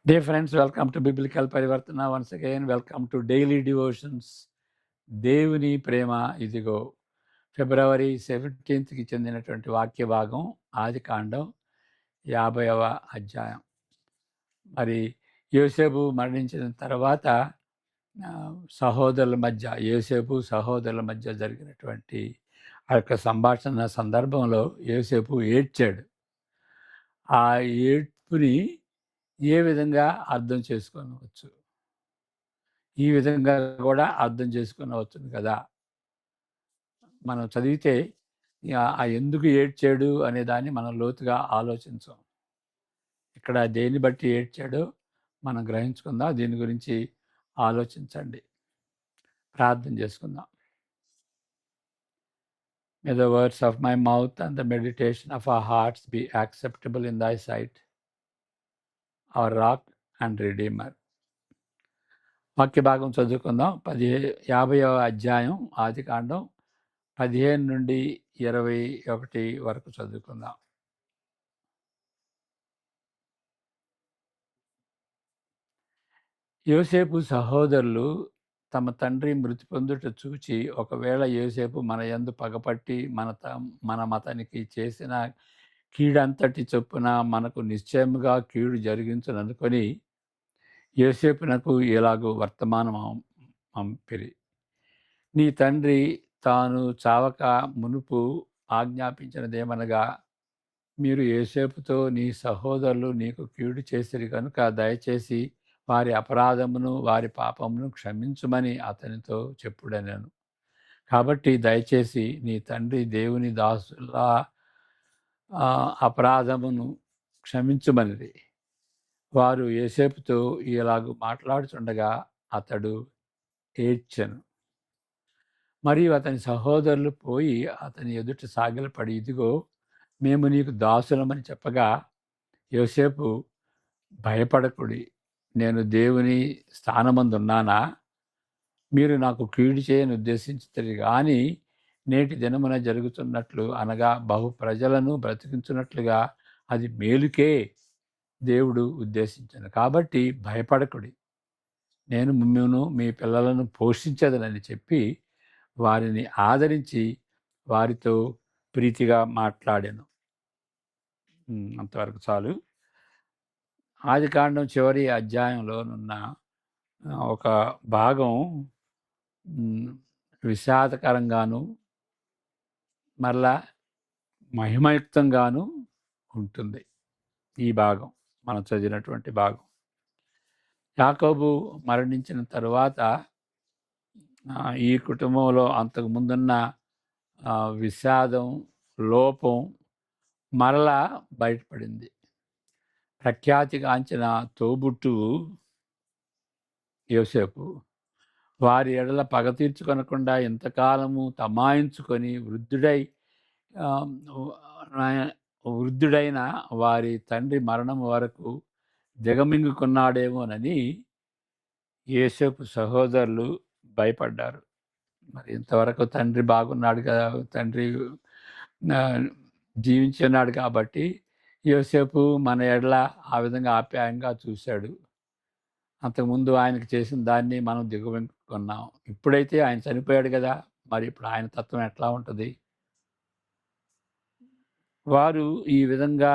Dear friends, welcome to Biblical Parivartana. Once again, welcome to Daily Devotions. దేవుని ప్రేమ ఇదిగో. ఫిబ్రవరి 17కి చెందినటువంటి వాక్య భాగం ఆదికాండం 50వ అధ్యాయం. మరి యోసేపు మరణించిన తర్వాత సహోదరుల మధ్య సహోదరుల మధ్య జరిగినటువంటి ఆ యొక్క సంభాషణ సందర్భంలో యోసేపు ఏడ్చాడు. ఆ ఏడ్పుని ఏ విధంగా అర్థం చేసుకోవచ్చు? ఈ విధంగా కూడా అర్థం చేసుకునవచ్చును కదా. మనం చదివితే ఎందుకు ఏడ్చాడు అనే దాన్ని మనం లోతుగా ఆలోచించం. ఇక్కడ దేన్ని బట్టి ఏడ్చాడో మనం గ్రహించుకుందాం. దీని గురించి ఆలోచించండి, ప్రార్థన చేసుకుందాం. May the words of my mouth and the meditation of our hearts be acceptable in thy sight, our rock and redeemer. వాక్య భాగం చదువుకుందాం. 50వ అధ్యాయం ఆదికాండం 15 నుండి 21 వరకు చదువుకుందాం. యోసేపు సహోదరులు తమ తండ్రి మృతి పొందుట చూచి, ఒకవేళ యోసేపు మన యందు పగపట్టి మన మతానికి చేసిన కీడంతటి చొప్పున మనకు నిశ్చయముగా కీడు జరిగించుననుకొని యోసేపునకు ఇలాగూ వర్తమానం పంపిరి. నీ తండ్రి తాను చావక మునుపు ఆజ్ఞాపించినదేమనగా, మీరు యోసేపుతో నీ సహోదరులు నీకు కీడు చేసిరి కనుక దయచేసి వారి అపరాధమును వారి పాపమును క్షమించుమని అతనితో చెప్పుడనెను. కాబట్టి దయచేసి నీ తండ్రి దేవుని దాసుల అపరాధమును క్షమించుమనిది. వారు యోసేపుతో ఇలాగూ మాట్లాడుచుండగా అతడు ఏడ్చెను. మరియు అతని సహోదరులు పోయి అతని ఎదుట సాగిలపడి, ఇదిగో మేము నీకు దాసులమని చెప్పగా, యోసేపు, భయపడకుడి, నేను దేవుని స్థానమందున్నానా? మీరు నాకు కీడు చేయని ఉద్దేశించుతారు కానీ నేటి దినమున జరుగుతున్నట్లు, అనగా బహు ప్రజలను బ్రతికించున్నట్లుగా అది మేలుకే దేవుడు ఉద్దేశించాను. కాబట్టి భయపడకుడి, నేను మిమ్మును మీ పిల్లలను పోషించదనని చెప్పి వారిని ఆదరించి వారితో ప్రీతిగా మాట్లాడాను. అంతవరకు చాలు. ఆదికాండం చివరి అధ్యాయంలోనున్న ఒక భాగం విషాదకరంగాను మరలా మహిమయుక్తంగాను ఉంటుంది. ఈ భాగం మనం చదివినటువంటి భాగం. యాకోబు మరణించిన తరువాత ఈ కుటుంబంలో అంతకు ముందున్న విషాదం, లోపం మరలా బయటపడింది. ప్రఖ్యాతిగాంచిన తోబుట్టువు యోసేపు వారి ఎడల పగ తీర్చుకొనకుండా ఇంతకాలము తమాయించుకొని వృద్ధుడైన వారి తండ్రి మరణం వరకు దిగమింగుకున్నాడేమోనని యోసేపు సహోదరులు భయపడ్డారు. మరి ఇంతవరకు తండ్రి బాగున్నాడు కదా, తండ్రి జీవించి ఉన్నాడు కాబట్టి యోసేపు మన ఎడల ఆ విధంగా ఆప్యాయంగా చూశాడు. అంతకుముందు ఆయనకు చేసిన దాన్ని మనం దిగువెంకున్నాం. ఇప్పుడైతే ఆయన చనిపోయాడు కదా, మరి ఇప్పుడు ఆయన తత్వం ఎట్లా ఉంటుంది? వారు ఈ విధంగా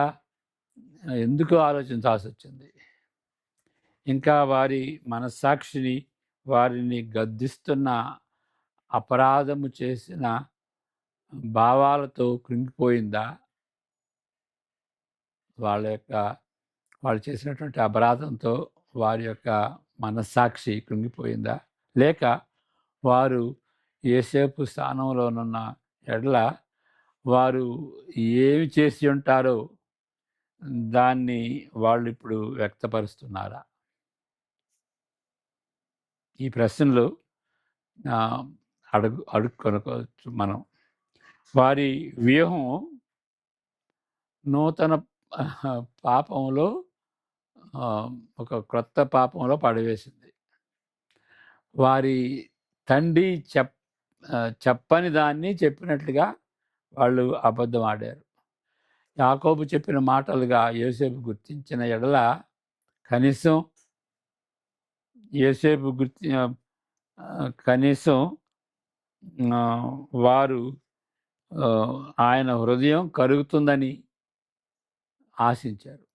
ఎందుకు ఆలోచించాల్సి వచ్చింది? ఇంకా వారి మనస్సాక్షిని, వారిని గద్దిస్తున్న అపరాధము చేసిన భావాలతో కృంగిపోయిందా? వాళ్ళు చేసినటువంటి అపరాధంతో వారి యొక్క మనస్సాక్షి కృంగిపోయిందా? లేక వారు యోసేపు స్థానంలోనున్న ఎడల వారు ఏమి చేసి ఉంటారో దాన్ని వాళ్ళు ఇప్పుడు వ్యక్తపరుస్తున్నారా? ఈ ప్రశ్నలు అడుక్కొనుకోవచ్చు మనం. వారి వ్యూహం నూతన పాపంలో ఒక క్రొత్త పాపంలో పడవేసింది. వారి తండ్రి చెప్పని దాన్ని చెప్పినట్లుగా వాళ్ళు అబద్ధం ఆడారు. యాకోబు చెప్పిన మాటలుగా యోసేపు గుర్తించిన ఎడల కనీసం యోసేపు కనీసం వారు ఆయన హృదయం కరుగుతుందని ఆశించారు.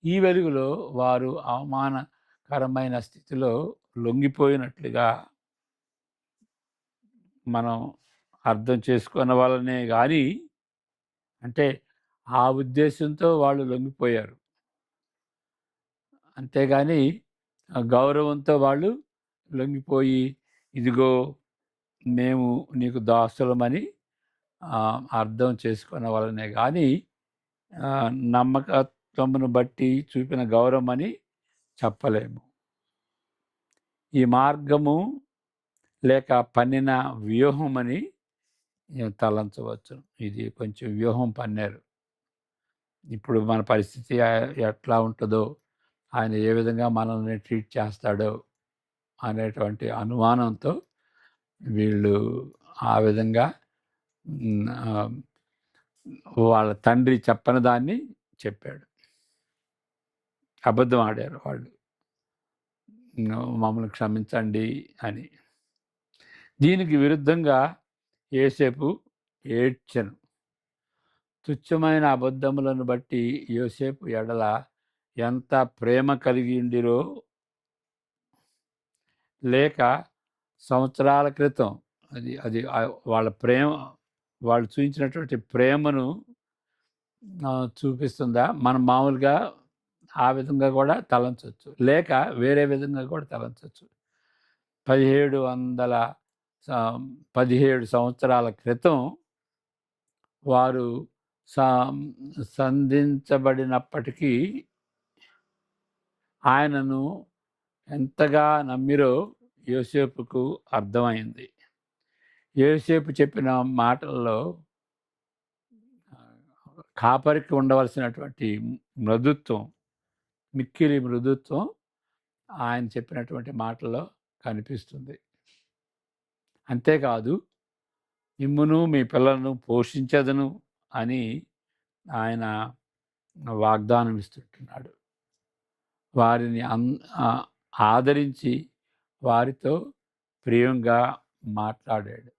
ఈ వెలుగులో వారు అవమానకరమైన స్థితిలో లొంగిపోయినట్లుగా మనం అర్థం చేసుకున్న వాళ్ళనే కానీ, అంటే ఆ ఉద్దేశంతో వాళ్ళు లొంగిపోయారు. అంతేగాని గౌరవంతో వాళ్ళు లొంగిపోయి, ఇదిగో మేము నీకు దాసులమని అర్థం చేసుకున్న వాళ్ళనే కానీ, నమ్మకత్వమును బట్టి చూపిన గౌరవం అని చెప్పలేము. ఈ మార్గము లేక పన్నిన వ్యూహం అని తలంచవచ్చు. ఇది కొంచెం వ్యూహం పన్నారు. ఇప్పుడు మన పరిస్థితి ఎట్లా ఉంటుందో, ఆయన ఏ విధంగా మనల్ని ట్రీట్ చేస్తాడో అనేటువంటి అనుమానంతో వీళ్ళు ఆ విధంగా వాళ్ళ తండ్రి చెప్పని దాన్ని చెప్పాడు. అబద్ధం ఆడారు వాళ్ళు, మమ్మల్ని క్షమించండి అని. దీనికి విరుద్ధంగా యోసేపు ఏడ్చెను. తుచ్చమైన అబద్ధములను బట్టి యోసేపు ఎడల ఎంత ప్రేమ కలిగి ఉండిరో, లేక సంవత్సరాల క్రితం అది అది వాళ్ళ ప్రేమ, వాళ్ళు చూపించినటువంటి ప్రేమను చూపిస్తుందా? మనం మామూలుగా ఆ విధంగా కూడా తలంచవచ్చు, లేక వేరే విధంగా కూడా తలంచవచ్చు. 1717 సంవత్సరాల క్రితం వారు సంధించబడినప్పటికీ ఆయనను ఎంతగా నమ్మిరో యోసేపుకు అర్థమైంది. యోసేపు చెప్పిన మాటల్లో కాపరికి ఉండవలసినటువంటి మృదుత్వం, మిక్కిలి మృదుత్వం ఆయన చెప్పినటువంటి మాటల్లో కనిపిస్తుంది. అంతేకాదు, మిమ్మును మీ పిల్లలను పోషించదను అని ఆయన వాగ్దానం ఇస్తుంటున్నాడు. వారిని ఆదరించి వారితో ప్రియంగా మాట్లాడాడు.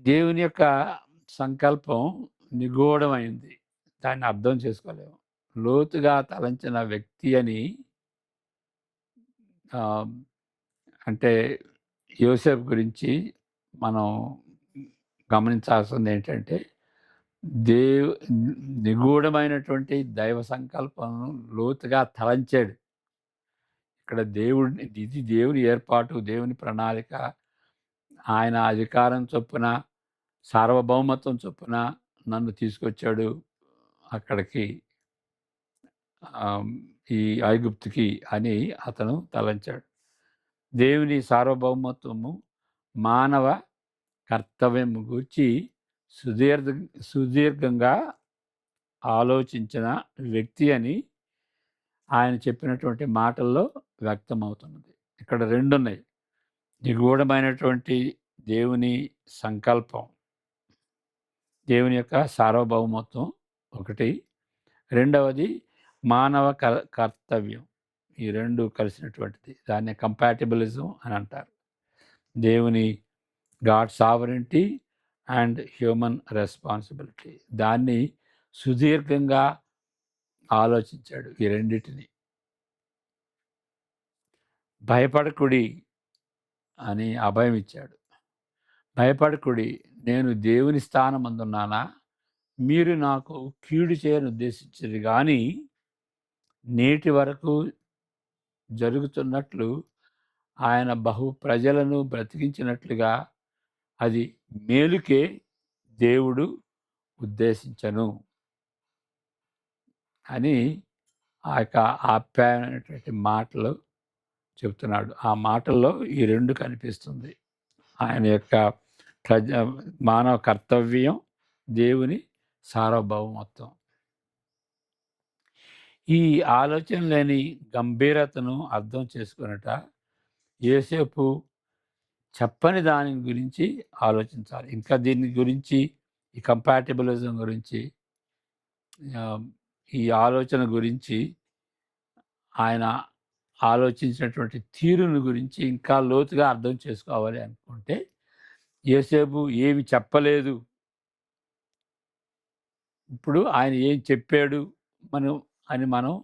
దేవుని యొక్క సంకల్పం నిగూఢమైంది, దాన్ని అర్థం చేసుకోలేము. లోతుగా తలంచిన వ్యక్తి అని అంటే యోసేపు గురించి మనం గమనించాల్సింది ఏంటంటే, నిగూఢమైనటువంటి దైవ సంకల్పం లోతుగా తలంచాడు. ఇక్కడ ఇది దేవుని ఏర్పాటు, దేవుని ప్రణాళిక. ఆయన అధికారం చొప్పున, సార్వభౌమత్వం చొప్పున నన్ను తీసుకొచ్చాడు అక్కడికి, ఈ ఐగుప్తుకి అని అతను తలంచాడు. దేవుని సార్వభౌమత్వము, మానవ కర్తవ్యం గూర్చి సుదీర్ఘంగా ఆలోచించిన వ్యక్తి అని ఆయన చెప్పినటువంటి మాటల్లో వ్యక్తమవుతున్నది. ఇక్కడ రెండున్నాయి: నిగూఢమైనటువంటి దేవుని సంకల్పం, దేవుని యొక్క సార్వభౌమత్వం ఒకటి. రెండవది మానవ కర్తవ్యం. ఈ రెండు కలిసినటువంటిది, దాన్ని కంపాటిబిలిజం అని అంటారు. దేవుని God sovereignty and human responsibility, దాన్ని సుదీర్ఘంగా ఆలోచించాడు. ఈ రెండింటిని. భయపడకుడి అని అభయం ఇచ్చాడు. భయపడకుడి, నేను దేవుని స్థానమందున్నానా? మీరు నాకు కీడు చేయని ఉద్దేశించరు, కానీ నేటి వరకు జరుగుతున్నట్లు ఆయన బహు ప్రజలను బ్రతికించినట్లుగా అది మేలుకే దేవుడు ఉద్దేశించను అని ఆ యొక్క ఆప్యాయమైనటువంటి మాటలు చెప్తున్నాడు. ఆ మాటల్లో ఈ రెండు కనిపిస్తుంది: ఆయన యొక్క మానవ కర్తవ్యం, దేవుని సార్వభౌమత్వం. ఈ ఆలోచన లేని గంభీరతను అర్థం చేసుకున్నట యోసేపు చెప్పని దాని గురించి ఆలోచించాలి. ఇంకా దీని గురించి, ఈ కంపాటిబిలిజం గురించి ఈ ఆలోచన గురించి, ఆయన ఆలోచించినటువంటి తీరును గురించి ఇంకా లోతుగా అర్థం చేసుకోవాలి అనుకుంటే, యోసేపు ఏమి చెప్పలేదు, ఇప్పుడు ఆయన ఏం చెప్పాడు మనం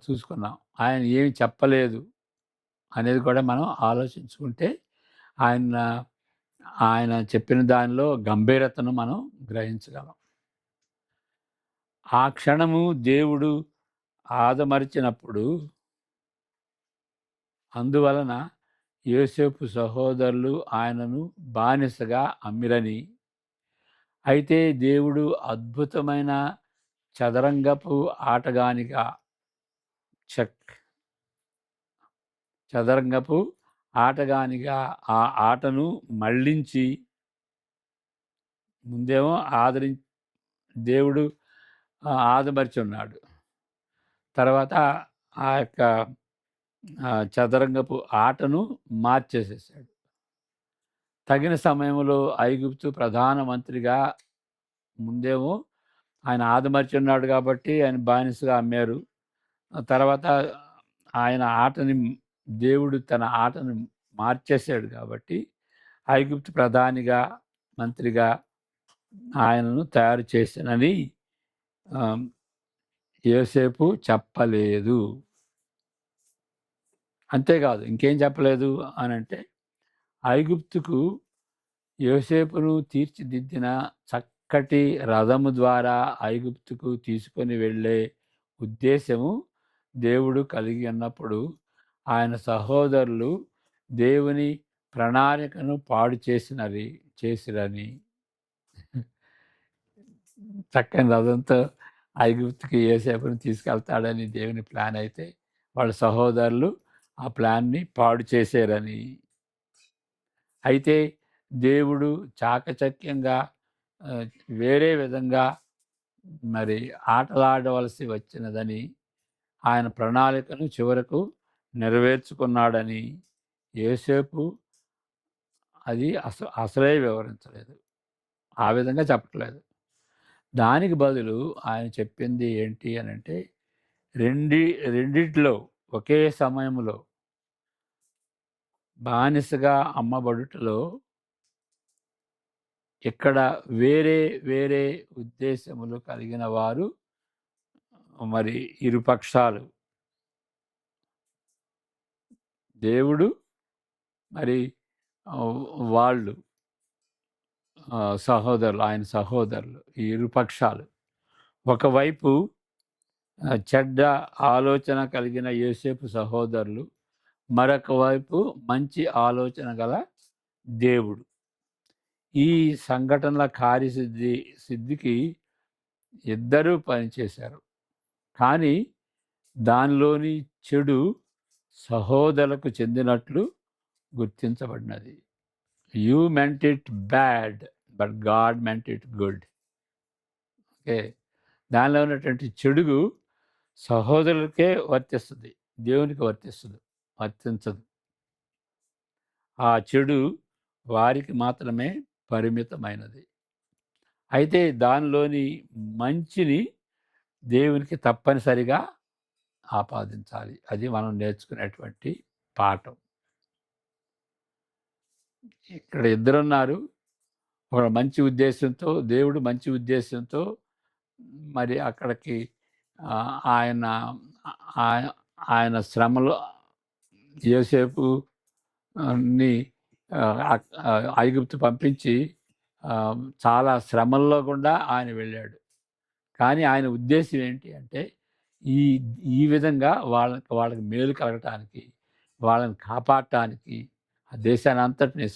చూసుకున్నాం. ఆయన ఏమి చెప్పలేదు అనేది కూడా మనం ఆలోచించుకుంటే, ఆయన ఆయన చెప్పిన దానిలో గంభీరతను మనం గ్రహించగలం. ఆ క్షణము దేవుడు ఆదమరిచినప్పుడు, అందువలన యోసేపు సహోదరులు ఆయనను బానిసగా అమ్మిరని, అయితే దేవుడు అద్భుతమైన చదరంగపు ఆటగానిగా చదరంగపు ఆటగానిగా ఆ ఆటను మళ్ళించి, ముందేమో దేవుడు ఆదమరిచి ఉన్నాడు. తర్వాత ఆ యొక్క చదరంగపు ఆటను మార్చేసేసాడు. తగిన సమయంలో ఐగుప్తు ప్రధానమంత్రిగా, ముందేమో ఆయన ఆదమరిచి ఉన్నాడు కాబట్టి ఆయన బానిసగా అమ్మారు. తర్వాత ఆయన దేవుడు తన ఆటను మార్చేశాడు కాబట్టి ఐగుప్తు ప్రధానిగా, మంత్రిగా ఆయనను తయారు చేశానని యోసేపు చెప్పలేదు. అంతేకాదు ఇంకేం చెప్పలేదు అనంటే, ఐగుప్తుకు యోసేపును తీర్చిదిద్దిన చక్కటి రథము ద్వారా ఐగుప్తుకు తీసుకొని వెళ్ళే ఉద్దేశము దేవుడు కలిగి ఉన్నప్పుడు, ఆయన సహోదరులు దేవుని ప్రణాళికను పాడు చేసిరని, చక్కని రథంతో ఐగుప్తుకి యోసేపుని తీసుకెళ్తాడని దేవుని ప్లాన్ అయితే, వాళ్ళ సహోదరులు ఆ ప్లాన్ని పాడు చేశారని, అయితే దేవుడు చాకచక్యంగా వేరే విధంగా మరి ఆటలాడవలసి వచ్చినదని, ఆయన ప్రణాళికను చివరకు నెరవేర్చుకున్నాడని యోసేపు అది అసలే వివరించలేదు, ఆ విధంగా చెప్పట్లేదు. దానికి బదులు ఆయన చెప్పింది ఏంటి అనంటే, రెండిట్లో ఒకే సమయంలో బానిసగా అమ్మబడుటలో ఇక్కడ వేరే వేరే ఉద్దేశములు కలిగిన వారు, మరి ఇరుపక్షాలు, దేవుడు మరి వాళ్ళు సహోదరులు, ఆయన సహోదరులు, ఈ ఇరుపక్షాలు, ఒకవైపు చెడ్డ ఆలోచన కలిగిన యోసేపు సహోదరులు, మరొక వైపు మంచి ఆలోచన గల దేవుడు. ఈ సంఘటనల సిద్ధికి ఇద్దరూ పనిచేశారు. కానీ దానిలోని చెడు సహోదరులకు చెందినట్లు గుర్తించబడినది. You meant it bad but God meant it good. Okay, దానిలో ఉన్నటువంటి చెడుగు సహోదరులకే వర్తిస్తుంది, దేవునికి వర్తించదు. ఆ చెడు వారికి మాత్రమే పరిమితమైనది. అయితే దానిలోని మంచిని దేవునికి తప్పనిసరిగా ఆపాదించాలి. అది మనం నేర్చుకునేటువంటి పాఠం. ఇక్కడ ఇద్దరున్నారు. ఒక మంచి ఉద్దేశంతో, దేవుడు మంచి ఉద్దేశంతో మరి అక్కడికి ఆయన ఆయన శ్రమలో యోసేపు ని ఐగుప్తు పంపించి చాలా శ్రమల్లో గుండా ఆయన వెళ్ళాడు. కానీ ఆయన ఉద్దేశం ఏంటి అంటే, ఈ ఈ విధంగా వాళ్ళకి మేలు కలగటానికి, వాళ్ళని కాపాడటానికి, ఆ దేశాన్ని అంతటిని,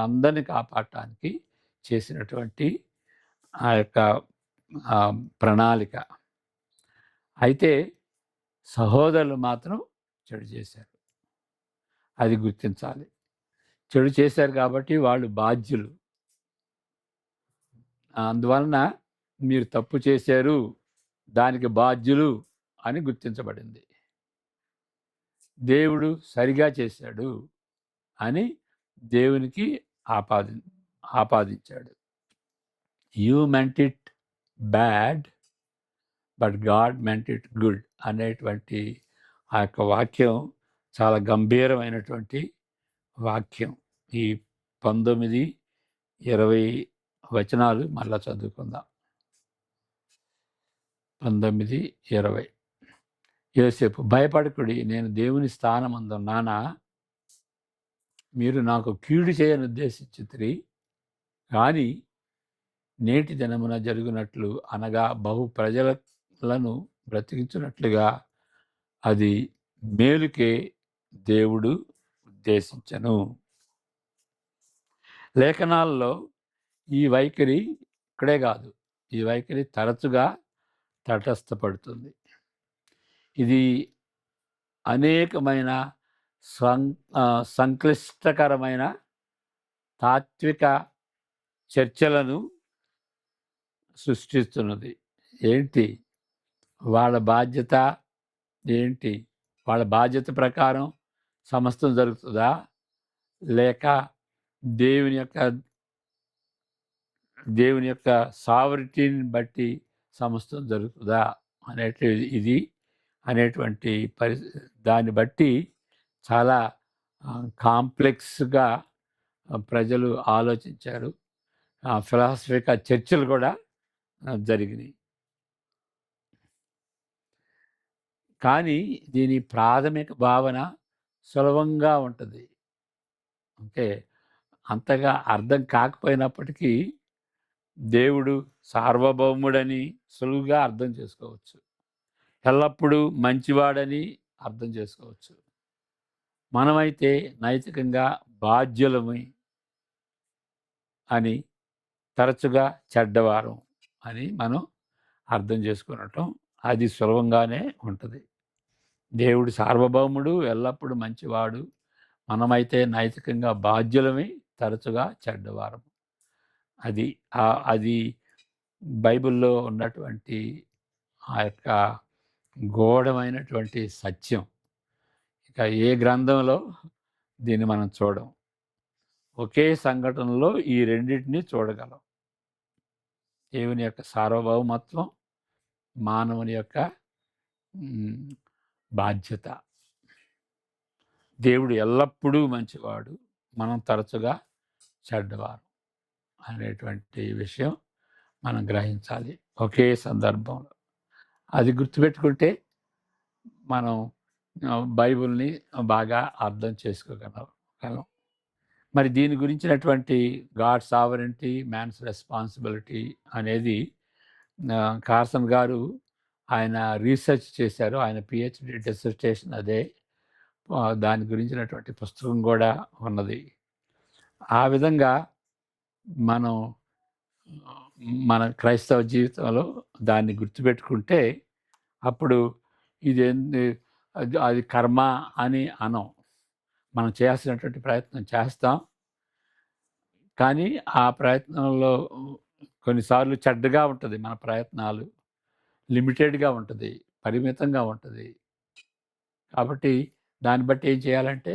అందరినీ కాపాడటానికి చేసినటువంటి ఆ యొక్క ప్రణాళిక. అయితే సహోదరులు మాత్రం చెడు చేశారు, అది గుర్తించాలి. చెడు చేశారు కాబట్టి వాళ్ళు బాధ్యులు. అందువలన మీరు తప్పు చేశారు, దానికి బాధ్యులు అని గుర్తించబడింది. దేవుడు సరిగా చేశాడు అని దేవునికి ఆపాదించాడు. You meant it bad but God meant it good అనేటువంటి ఆ యొక్క వాక్యం చాలా గంభీరమైనటువంటి వాక్యం. ఈ 19, 20 వచనాలు మళ్ళా చదువుకుందాం. 19, 20. యోసేపు, భయపడకుడి, నేను దేవుని స్థానమందున్నానా? మీరు నాకు కీడు చేయని ఉద్దేశించితిరి, కానీ నేటి దినమున జరుగునట్లు, అనగా బహు ప్రజలను బ్రతికించున్నట్లుగా అది మేలుకే దేవుడు ఉద్దేశించను. లేఖనాల్లో ఈ వైఖరి ఇక్కడే కాదు, ఈ వైఖరి తరచుగా తటస్థపడుతుంది. ఇది అనేకమైన సంక్లిష్టకరమైన తాత్విక చర్చలను సృష్టిస్తున్నది. ఏంటి వాళ్ళ బాధ్యత? ఏంటి వాళ్ళ బాధ్యత ప్రకారం సమస్తం జరుగుతుందా, లేక దేవుని యొక్క సావరిటీని బట్టి సమస్తం జరుగుతుందా అనేటువంటి దాన్ని బట్టి చాలా కాంప్లెక్స్గా ప్రజలు ఆలోచించారు. ఫిలాసఫికల్ చర్చలు కూడా జరిగినాయి. కానీ దీని ప్రాథమిక భావన సులభంగా ఉంటుంది. అంటే అంతగా అర్థం కాకపోయినప్పటికీ దేవుడు సార్వభౌముడని సులువుగా అర్థం చేసుకోవచ్చు. ఎల్లప్పుడూ మంచివాడని అర్థం చేసుకోవచ్చు. మనమైతే నైతికంగా బాధ్యులమి అని, తరచుగా చెడ్డవారం అని మనం అర్థం చేసుకునటం అది సులభంగానే ఉంటుంది. దేవుడు సార్వభౌముడు, ఎల్లప్పుడూ మంచివాడు. మనమైతే నైతికంగా బాధ్యులమి, తరచుగా చెడ్డవారం. అది బైబిల్లో ఉన్నటువంటి ఆ యొక్క గూఢమైనటువంటి సత్యం. ఇక ఏ గ్రంథంలో దీన్ని మనం చూడం. ఒకే సంఘటనలో ఈ రెండింటినీ చూడగలం. దేవుని యొక్క సార్వభౌమత్వం, మానవుని యొక్క బాధ్యత. దేవుడు ఎల్లప్పుడూ మంచివాడు, మనం తరచుగా చెడ్డవారు అనేటువంటి విషయం మనం గ్రహించాలి ఒకే సందర్భంలో. అది గుర్తుపెట్టుకుంటే మనం బైబిల్ని బాగా అర్థం చేసుకోగలం. మరి దీని గురించినటువంటి గాడ్ సావరెంటీ, మ్యాన్స్ రెస్పాన్సిబిలిటీ అనేది కార్సన్ గారు ఆయన రీసెర్చ్ చేశారు. ఆయన పిహెచ్డి డిసర్టేషన్ అదే. దాని గురించినటువంటి పుస్తకం కూడా ఉన్నది. ఆ విధంగా మనం మన క్రైస్తవ జీవితంలో దాన్ని గుర్తుపెట్టుకుంటే అప్పుడు అది కర్మ అని అనం. మనం చేయాల్సినటువంటి ప్రయత్నం చేస్తాం, కానీ ఆ ప్రయత్నంలో కొన్నిసార్లు చెడ్డగా ఉంటుంది. మన ప్రయత్నాలు లిమిటెడ్గా ఉంటుంది, పరిమితంగా ఉంటుంది. కాబట్టి దాన్ని బట్టి ఏం చేయాలంటే,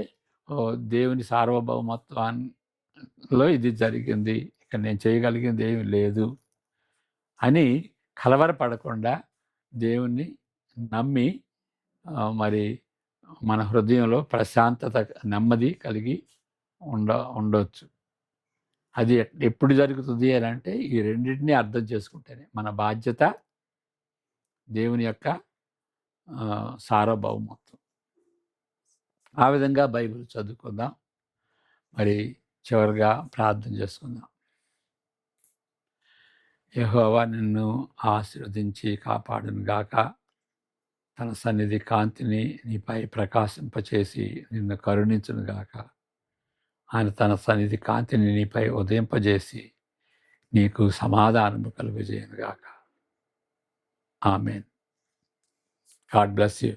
దేవుని సార్వభౌమత్వంలో ఇది జరిగింది, ఇక్కడ నేను చేయగలిగింది ఏమి లేదు అని కలవరపడకుండా దేవుణ్ణి నమ్మి మరి మన హృదయంలో ప్రశాంతత, నెమ్మది కలిగి ఉండవచ్చు. అది ఎప్పుడు జరుగుతుంది అని అంటే, ఈ రెండింటినీ అర్థం చేసుకుంటేనే. మన బాధ్యత, దేవుని యొక్క సార్వభౌమత్వం. ఆ విధంగా బైబిల్ చదువుకుందాం. మరి చివరిగా ప్రార్థన చేసుకుందాం. యెహోవా నిన్ను ఆశీర్వదించి కాపాడును గాక. తన సన్నిధి కాంతిని నీపై ప్రకాశింపచేసి నిన్ను కరుణించును గాక. ఆయన తన సన్నిధి కాంతిని నీపై ఉదయింపజేసి నీకు సమాధానము కలుగజేయును గాక. ఆమేన్. God bless you.